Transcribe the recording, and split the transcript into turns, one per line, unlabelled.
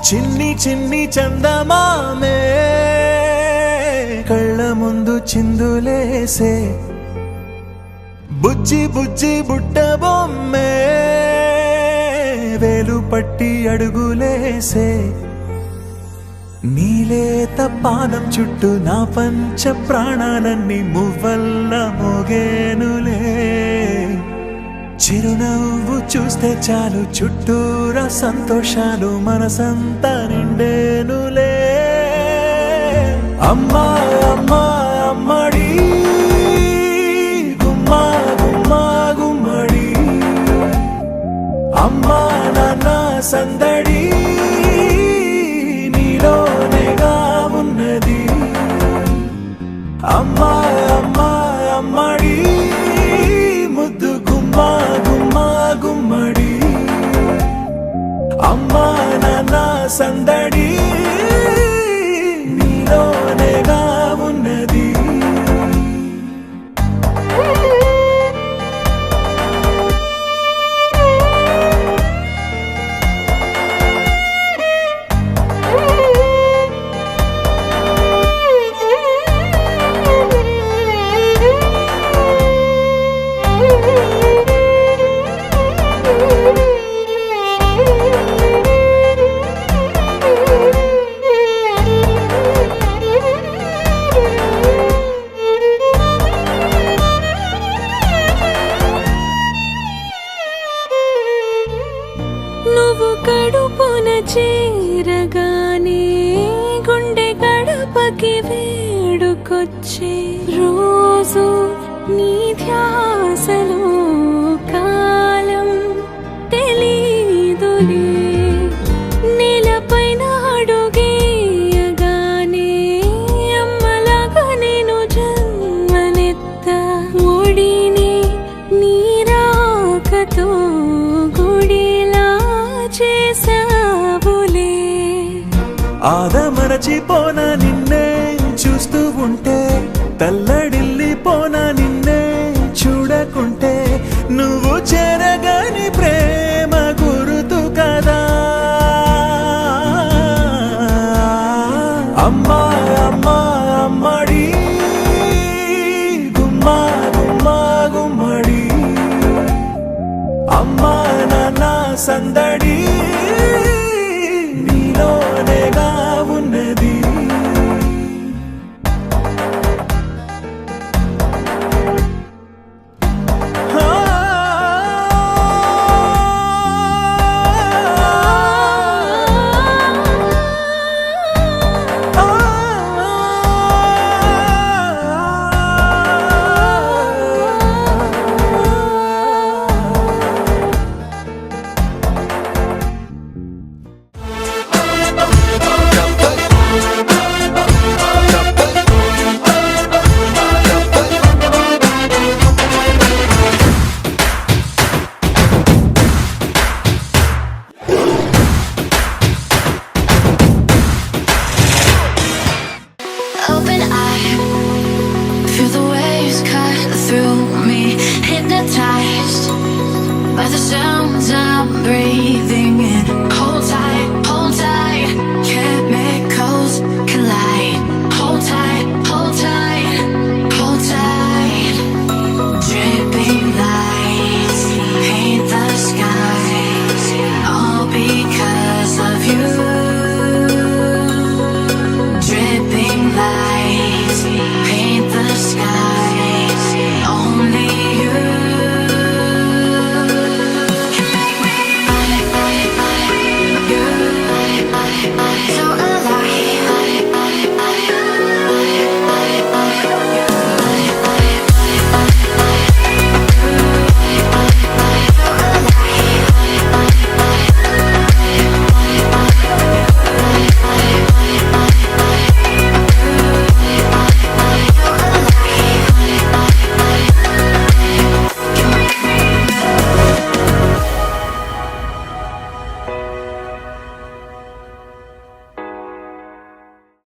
చిన్ని చిన్ని చందమామే కళ్ళ ముందు చిందులేసే బుజ్జి బుజ్జి బుట్ట బొమ్మే వేలు పట్టి అడుగులేసే నీలేత పాదం చుట్టూ నా పంచ ప్రాణాలన్నీ మువ్వల్ల మోగేనులే చిరునవ్వు చూస్తే చాలు చుట్టూరా సంతోషాలు మనసంతా నిండేనులే అమ్మా అమ్మా అమ్మడి గుమ్మా గుమ్మా గుమ్మడి అమ్మా నాన్న సందడి నీలోనేగా ఉన్నది అమ్మా అమ్మా అమ్మడి ముద్దు గుమ్మా గుమ్మా గుమ్మడి అమ్మా నాన్న సందడి నీలోనేగా ఉన్నది
నువ్వు కడుపున చేరగానే గుండె గడపకి వేడుకొచ్చే రోజు నీ ధ్యాసలో కాలం తెలీదులే నేలపైన అడుగేయగానే అమ్మలాగా నేను జన్మనెత్త ఒడిని నీరాకతో చేసావులే
ఆదమరచిపోనా నిన్నే చూస్తూ ఉంటే తల్లడిల్లిపోనా నిన్నే చూడకుంటే నువ్వు చెరగని ప్రేమ గురుతు కదా అమ్మా అమ్మా అమ్మడి గుమ్మా గుమ్మా గుమ్మడి అమ్మా నాన్న సందడి నీలోనేగా ఉన్నది
Open eye, feel the waves cut through me, hypnotized by the sounds I'm breathing.